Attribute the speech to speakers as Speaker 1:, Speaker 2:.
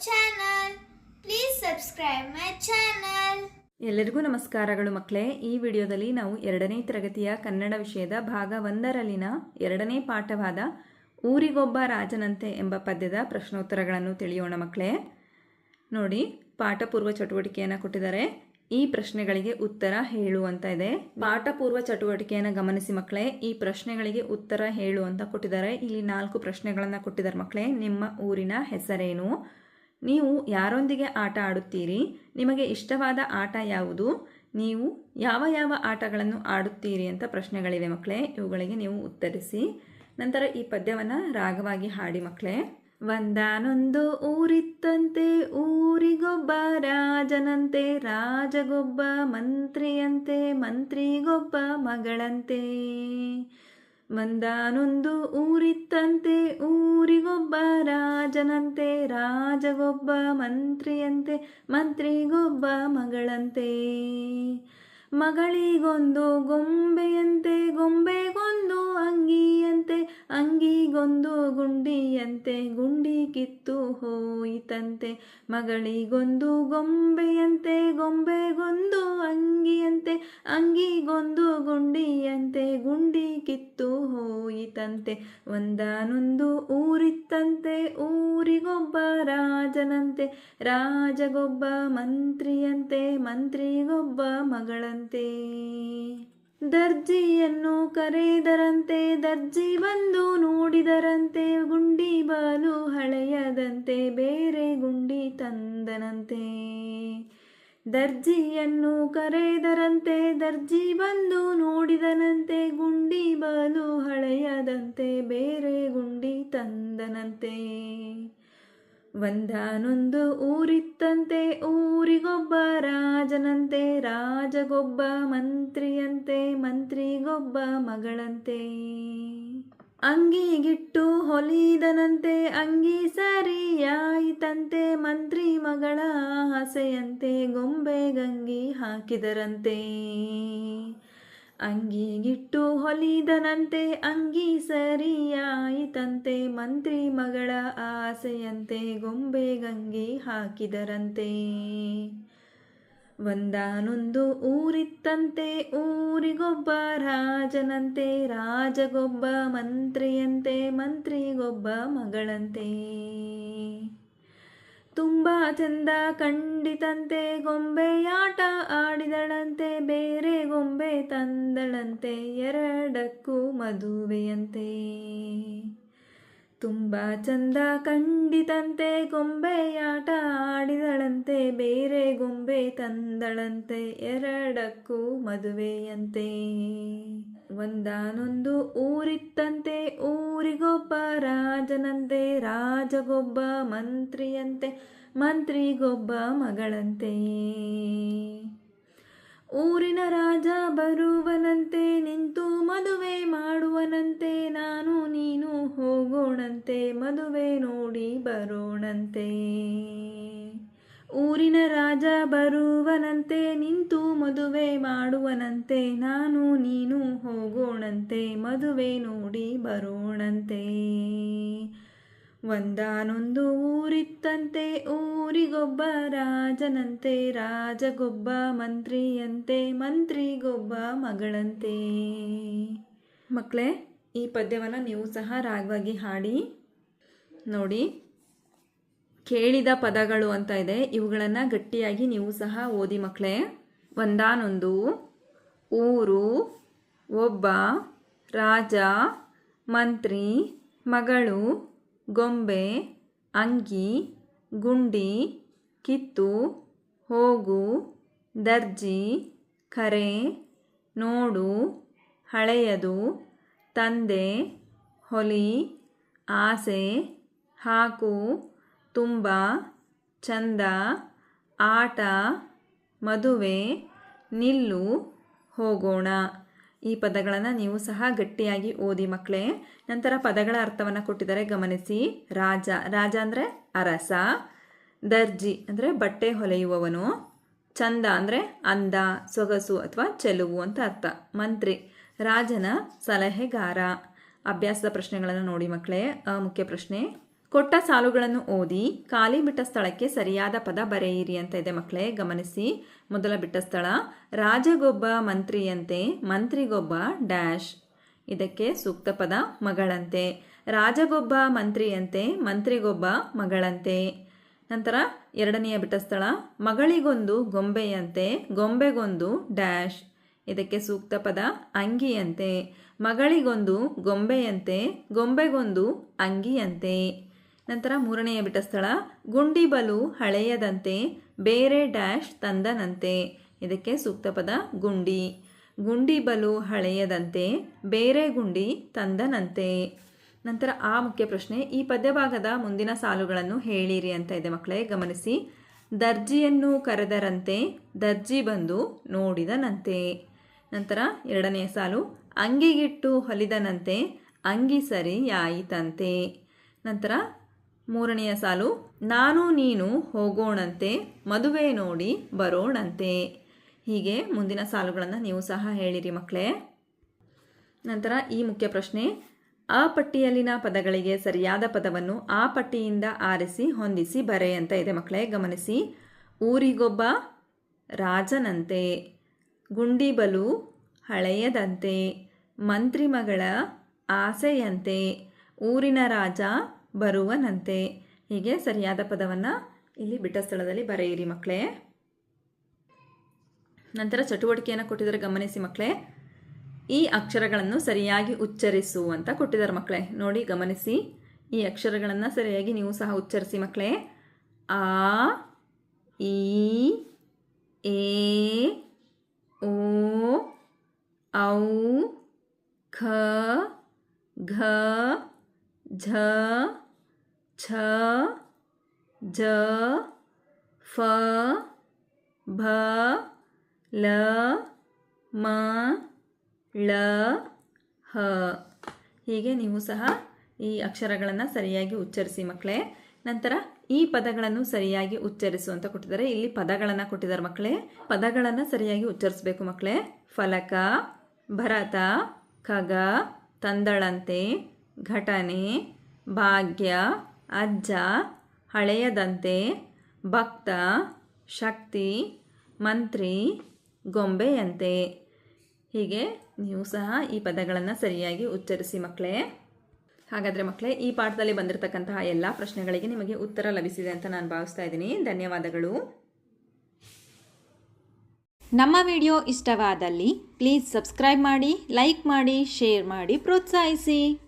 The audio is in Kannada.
Speaker 1: channel. Please subscribe my channel.
Speaker 2: ಎಲ್ಲರಿಗೂ ನಮಸ್ಕಾರಗಳು ಮಕ್ಕಳೇ. ಈ ವಿಡಿಯೋದಲ್ಲಿ ನಾವು 2ನೇ ತರಗತಿಯ ಕನ್ನಡ ವಿಷಯದ ಭಾಗ 1ರಲ್ಲಿನ 2ನೇ ಪಾಠವಾದ ಊರಿಗೊಬ್ಬ ರಾಜನಂತೆ ಎಂಬ ಪದ್ಯದ ಪ್ರಶ್ನೋತ್ತರಗಳನ್ನು ತಿಳಿಯೋಣ ಮಕ್ಕಳೇ. ನೋಡಿ, ಪಾಠ ಪೂರ್ವ ಚಟುವಟಿಕೆಯನ್ನು ಕೊಟ್ಟಿದ್ದಾರೆ. ಈ ಪ್ರಶ್ನೆಗಳಿಗೆ ಉತ್ತರ ಹೇಳು ಅಂತ ಇದೆ. ಪಾಠ ಪೂರ್ವ ಚಟುವಟಿಕೆಯನ್ನು ಗಮನಿಸಿ ಮಕ್ಕಳೇ. ಈ ಪ್ರಶ್ನೆಗಳಿಗೆ ಉತ್ತರ ಹೇಳು ಅಂತ ಕೊಟ್ಟಿದ್ದಾರೆ. ಇಲ್ಲಿ 4 ಪ್ರಶ್ನೆಗಳನ್ನು ಕೊಟ್ಟಿದ್ದಾರೆ ಮಕ್ಕಳೇ. ನಿಮ್ಮ ಊರಿನ ಹೆಸರೇನು? ನೀವು ಯಾರೊಂದಿಗೆ ಆಟ ಆಡುತ್ತೀರಿ? ನಿಮಗೆ ಇಷ್ಟವಾದ ಆಟ ಯಾವುದು? ನೀವು ಯಾವ ಯಾವ ಆಟಗಳನ್ನು ಆಡುತ್ತೀರಿ ಅಂತ ಪ್ರಶ್ನೆಗಳಿವೆ ಮಕ್ಕಳೇ. ಇವುಗಳಿಗೆ ನೀವು ಉತ್ತರಿಸಿ. ನಂತರ ಈ ಪದ್ಯವನ್ನು ರಾಗವಾಗಿ ಹಾಡಿ ಮಕ್ಕಳೇ. ಒಂದಾನೊಂದು ಊರಿತ್ತಂತೆ, ಊರಿಗೊಬ್ಬ ರಾಜನಂತೆ, ರಾಜಗೊಬ್ಬ ಮಂತ್ರಿಯಂತೆ, ಮಂತ್ರಿಗೊಬ್ಬ ಮಗಳಂತೆ. ಒಂದಾನೊಂದು ಊರಿತ್ತಂತೆ, ಊರಿಗೊಬ್ಬ ರಾಜನಂತೆ, ರಾಜಗೊಬ್ಬ ಮಂತ್ರಿಯಂತೆ, ಮಂತ್ರಿಗೊಬ್ಬ ಮಗಳಂತೆ. ಮಗಳಿಗೊಂದು ಗೊಂಬೆಯಂತೆ, ಗೊಂಬೆಗೊಂದು ಅಂಗಿಯಂತೆ, ಅಂಗಿಗೊಂದು ಗುಂಡಿಯಂತೆ, ಗುಂಡಿ ಕಿತ್ತು ಹೋಯಿತಂತೆ. ಮಗಳಿಗೊಂದು ಗೊಂಬೆಯಂತೆ, ಗೊಂಬೆಗೊಂದು ಅಂಗಿಯಂತೆ, ಅಂಗಿಗೊಂದು ಗುಂಡಿಯಂತೆ, ಗುಂಡಿ ಕಿತ್ತು ಹೋಯಿತಂತೆ. ಒಂದಾನೊಂದು ಊರಿತ್ತಂತೆ, ಊರಿಗೊಬ್ಬ ರಾಜನಂತೆ, ರಾಜಗೊಬ್ಬ ಮಂತ್ರಿಯಂತೆ, ಮಂತ್ರಿಗೊಬ್ಬ ಮಗಳಂತೆ. ದರ್ಜಿಯನ್ನು ಕರೆದರಂತೆ, ದರ್ಜಿ ಬಂದು ನೋಡಿದರಂತೆ, ಗುಂಡಿ ಬಾಲು ಹಳೆಯದಂತೆ, ಬೇರೆ ಗುಂಡಿ ತಂದನಂತೆ. ದರ್ಜಿಯನ್ನು ಕರೆದರಂತೆ, ದರ್ಜಿ ಬಂದು ನೋಡಿದನಂತೆ, ಗುಂಡಿ ಬಾಲು ಹಳೆಯದಂತೆ, ಬೇರೆ ಗುಂಡಿ ತಂದನಂತೆ. ಒಂದಾನೊಂದು ಊರಿತ್ತಂತೆ, ಊರಿಗೊಬ್ಬ ರಾಜನಂತೆ, ರಾಜಗೊಬ್ಬ ಮಂತ್ರಿಯಂತೆ, ಮಂತ್ರಿಗೊಬ್ಬ ಮಗಳಂತೆ. ಅಂಗಿಗಿಟ್ಟು ಹೊಲಿದನಂತೆ, ಅಂಗಿ ಸರಿಯಾಯಿತಂತೆ, ಮಂತ್ರಿ ಮಗಳ ಆಸೆಯಂತೆ, ಗೊಂಬೆಗಂಗಿ ಹಾಕಿದರಂತೆ. ಅಂಗಿಗಿಟ್ಟು ಹೊಲಿದನಂತೆ, ಅಂಗಿ ಸರಿಯಾಯಿತಂತೆ, ಮಂತ್ರಿ ಮಗಳ ಆಸೆಯಂತೆ, ಗೊಂಬೆಗಂಗಿ ಹಾಕಿದರಂತೆ. ಒಂದಾನೊಂದು ಊರಿತ್ತಂತೆ, ಊರಿಗೊಬ್ಬ ರಾಜನಂತೆ, ರಾಜಗೊಬ್ಬ ಮಂತ್ರಿಯಂತೆ, ಮಂತ್ರಿಗೊಬ್ಬ ಮಗಳಂತೆ. ತುಂಬ ಚಂದ ಕಂಡಿತಂತೆ, ಗೊಂಬೆಯಾಟ ಆಡಿದಳಂತೆ, ಬೇರೆ ಗೊಂಬೆ ತಂದಳಂತೆ, ಎರಡಕ್ಕೂ ಮದುವೆಯಂತೆ. ತುಂಬ ಚಂದ ಕಂಡಿತಂತೆ, ಗೊಂಬೆಯಾಟ ಆಡಿದಳಂತೆ, ಬೇರೆ ಗೊಂಬೆ ತಂದಳಂತೆ, ಎರಡಕ್ಕೂ ಮದುವೆಯಂತೆ. ಒಂದಾನೊಂದು ಊರಿತ್ತಂತೆ, ಊರಿಗೊಬ್ಬ ರಾಜನಂತೆ, ರಾಜಗೊಬ್ಬ ಮಂತ್ರಿಯಂತೆ, ಮಂತ್ರಿಗೊಬ್ಬ ಮಗಳಂತೆ. ಊರಿನ ರಾಜ ಬರುವನಂತೆ, ನಿಂತು ಮದುವೆ ಮಾಡುವನಂತೆ, ನಾನು ನೀನು ಹೋಗೋಣಂತೆ, ಮದುವೆ ನೋಡಿ ಬರೋಣಂತೆ. ಊರಿನ ರಾಜ ಬರುವನಂತೆ, ನಿಂತು ಮದುವೆ ಮಾಡುವನಂತೆ, ನಾನು ನೀನು ಹೋಗೋಣಂತೆ, ಮದುವೆ ನೋಡಿ ಬರೋಣಂತೆ. ಒಂದಾನೊಂದು ಊರಿತ್ತಂತೆ, ಊರಿಗೊಬ್ಬ ರಾಜನಂತೆ, ರಾಜಗೊಬ್ಬ ಮಂತ್ರಿಯಂತೆ, ಮಂತ್ರಿಗೊಬ್ಬ ಮಗಳಂತೆ. ಮಕ್ಕಳೇ, ಈ ಪದ್ಯವನ್ನು ನೀವು ಸಹ ರಾಗವಾಗಿ ಹಾಡಿ. ನೋಡಿ, ಕೇಳಿದ ಪದಗಳು ಅಂತ ಇದೆ. ಇವುಗಳನ್ನು ಗಟ್ಟಿಯಾಗಿ ನೀವು ಸಹ ಓದಿ ಮಕ್ಕಳೇ. ಒಂದಾನೊಂದು ಊರು, ಒಬ್ಬ ರಾಜ, ಮಂತ್ರಿ, ಮಗಳು, ಗೊಂಬೆ, ಅಂಗಿ, ಗುಂಡಿ, ಕಿತ್ತು, ಹೋಗು, ದರ್ಜಿ, ಕರೆ, ನೋಡು, ಹಳೆಯದು, ತಂದೆ, ಹೊಲಿ, ಆಸೆ, ಹಾಕು, ತುಂಬ, ಚಂದ, ಆಟ, ಮದುವೆ, ನಿಲ್ಲು, ಹೋಗೋಣ. ಈ ಪದಗಳನ್ನು ನೀವು ಸಹ ಗಟ್ಟಿಯಾಗಿ ಓದಿ ಮಕ್ಕಳೇ. ನಂತರ ಪದಗಳ ಅರ್ಥವನ್ನು ಕೊಟ್ಟಿದ್ದಾರೆ, ಗಮನಿಸಿ. ರಾಜ, ರಾಜ ಅಂದರೆ ಅರಸ. ದರ್ಜಿ ಅಂದರೆ ಬಟ್ಟೆ ಹೊಲೆಯುವವನು. ಚಂದ ಅಂದರೆ ಅಂದ, ಸೊಗಸು ಅಥವಾ ಚೆಲುವು ಅಂತ ಅರ್ಥ. ಮಂತ್ರಿ, ರಾಜನ ಸಲಹೆಗಾರ. ಅಭ್ಯಾಸದ ಪ್ರಶ್ನೆಗಳನ್ನು ನೋಡಿ ಮಕ್ಕಳೇ. ಮುಖ್ಯ ಪ್ರಶ್ನೆ, ಕೊಟ್ಟ ಸಾಲುಗಳನ್ನು ಓದಿ ಖಾಲಿ ಬಿಟ್ಟ ಸ್ಥಳಕ್ಕೆ ಸರಿಯಾದ ಪದ ಬರೆಯಿರಿ ಅಂತ ಇದೆ ಮಕ್ಕಳೇ. ಗಮನಿಸಿ. ಮೊದಲ ಬಿಟ್ಟ ಸ್ಥಳ, ರಾಜಗೊಬ್ಬ ಮಂತ್ರಿಯಂತೆ, ಮಂತ್ರಿಗೊಬ್ಬ ಡ್ಯಾಶ್. ಇದಕ್ಕೆ ಸೂಕ್ತ ಪದ ಮಗಳಂತೆ. ರಾಜಗೊಬ್ಬ ಮಂತ್ರಿಯಂತೆ, ಮಂತ್ರಿಗೊಬ್ಬ ಮಗಳಂತೆ. ನಂತರ ಎರಡನೆಯ ಬಿಟ್ಟ ಸ್ಥಳ, ಮಗಳಿಗೊಂದು ಗೊಂಬೆಯಂತೆ, ಗೊಂಬೆಗೊಂದು ಡ್ಯಾಶ್. ಇದಕ್ಕೆ ಸೂಕ್ತ ಪದ ಅಂಗಿಯಂತೆ. ಮಗಳಿಗೊಂದು ಗೊಂಬೆಯಂತೆ, ಗೊಂಬೆಗೊಂದು ಅಂಗಿಯಂತೆ. ನಂತರ ಮೂರನೆಯ ಬಿಟ್ಟ ಸ್ಥಳ, ಗುಂಡಿ ಬಲು ಹಳೆಯದಂತೆ, ಬೇರೆ ಡ್ಯಾಶ್ ತಂದನಂತೆ. ಇದಕ್ಕೆ ಸೂಕ್ತ ಪದ ಗುಂಡಿ. ಗುಂಡಿ ಬಲು ಹಳೆಯದಂತೆ, ಬೇರೆ ಗುಂಡಿ ತಂದನಂತೆ. ನಂತರ ಆ ಮುಖ್ಯ ಪ್ರಶ್ನೆ, ಈ ಪದ್ಯಭಾಗದ ಮುಂದಿನ ಸಾಲುಗಳನ್ನು ಹೇಳಿರಿ ಅಂತ ಇದೆ ಮಕ್ಕಳೇ. ಗಮನಿಸಿ. ದರ್ಜಿಯನ್ನು ಕರೆದರಂತೆ, ದರ್ಜಿ ಬಂದು ನೋಡಿದನಂತೆ. ನಂತರ ಎರಡನೆಯ ಸಾಲು, ಅಂಗಿಗಿಟ್ಟು ಹೊಲಿದನಂತೆ, ಅಂಗಿ ಸರಿಯಾಯಿತಂತೆ. ನಂತರ ಮೂರನೆಯ ಸಾಲು, ನಾನು ನೀನು ಹೋಗೋಣಂತೆ, ಮದುವೆ ನೋಡಿ ಬರೋಣಂತೆ. ಹೀಗೆ ಮುಂದಿನ ಸಾಲುಗಳನ್ನು ನೀವು ಸಹ ಹೇಳಿರಿ ಮಕ್ಕಳೇ. ನಂತರ ಈ ಮುಖ್ಯ ಪ್ರಶ್ನೆ, ಆ ಪಟ್ಟಿಯಲ್ಲಿನ ಪದಗಳಿಗೆ ಸರಿಯಾದ ಪದವನ್ನು ಆ ಪಟ್ಟಿಯಿಂದ ಆರಿಸಿ ಹೊಂದಿಸಿ ಬರೆ ಅಂತ ಇದೆ ಮಕ್ಕಳೇ. ಗಮನಿಸಿ. ಊರಿಗೊಬ್ಬ ರಾಜನಂತೆ, ಗುಂಡಿ ಬಲು ಹಳೆಯದಂತೆ, ಮಂತ್ರಿ ಮಗಳ ಆಸೆಯಂತೆ, ಊರಿನ ರಾಜ ಬರುವನಂತೆ. ಹೀಗೆ ಸರಿಯಾದ ಪದವನ್ನು ಇಲ್ಲಿ ಬಿಟ್ಟ ಸ್ಥಳದಲ್ಲಿ ಬರೆಯಿರಿ ಮಕ್ಕಳೇ. ನಂತರ ಚಟುವಟಿಕೆಯನ್ನು ಕೊಟ್ಟಿದ್ದಾರೆ. ಗಮನಿಸಿ ಮಕ್ಕಳೇ. ಈ ಅಕ್ಷರಗಳನ್ನು ಸರಿಯಾಗಿ ಉಚ್ಚರಿಸು ಅಂತ ಕೊಟ್ಟಿದ್ದಾರೆ ಮಕ್ಕಳೇ. ನೋಡಿ, ಗಮನಿಸಿ. ಈ ಅಕ್ಷರಗಳನ್ನು ಸರಿಯಾಗಿ ನೀವು ಸಹ ಉಚ್ಚರಿಸಿ ಮಕ್ಕಳೇ. ಆ, ಈ, ಎ, ಓ, ಔ, ಖ, ಘ, ಝ, ಛ, ಜ, ಫ, ಭ, ಲ, ಮ, ಳ, ಹ. ಹೀಗೆ ನೀವು ಸಹ ಈ ಅಕ್ಷರಗಳನ್ನು ಸರಿಯಾಗಿ ಉಚ್ಚರಿಸಿ ಮಕ್ಕಳೇ. ನಂತರ ಈ ಪದಗಳನ್ನು ಸರಿಯಾಗಿ ಉಚ್ಚರಿಸು ಅಂತ ಕೊಟ್ಟಿದ್ದಾರೆ. ಇಲ್ಲಿ ಪದಗಳನ್ನು ಕೊಟ್ಟಿದ್ದಾರೆ ಮಕ್ಕಳೇ. ಪದಗಳನ್ನು ಸರಿಯಾಗಿ ಉಚ್ಚರಿಸಬೇಕು ಮಕ್ಕಳೇ. ಫಲಕ, ಭರತ, ಖಗ, ತಂದಳಂತೆ, ಘಟನೆ, ಭಾಗ್ಯ, ಅಜ್ಜ, ಹಳೆಯದಂತೆ, ಭಕ್ತ, ಶಕ್ತಿ, ಮಂತ್ರಿ, ಗೊಂಬೆಯಂತೆ. ಹೀಗೆ ನೀವು ಸಹ ಈ ಪದಗಳನ್ನು ಸರಿಯಾಗಿ ಉಚ್ಚರಿಸಿ ಮಕ್ಕಳೇ. ಹಾಗಾದರೆ ಮಕ್ಕಳೇ, ಈ ಪಾಠದಲ್ಲಿ ಬಂದಿರತಕ್ಕಂತಹ ಎಲ್ಲ ಪ್ರಶ್ನೆಗಳಿಗೆ ನಿಮಗೆ ಉತ್ತರ ಲಭಿಸಿದೆ ಅಂತ ನಾನು ಭಾವಿಸ್ತಾ ಇದ್ದೀನಿ. ಧನ್ಯವಾದಗಳು.
Speaker 3: ನಮ್ಮ ವಿಡಿಯೋ ಇಷ್ಟವಾದಲ್ಲಿ ಪ್ಲೀಸ್ ಸಬ್ಸ್ಕ್ರೈಬ್ ಮಾಡಿ, ಲೈಕ್ ಮಾಡಿ, ಶೇರ್ ಮಾಡಿ, ಪ್ರೋತ್ಸಾಹಿಸಿ.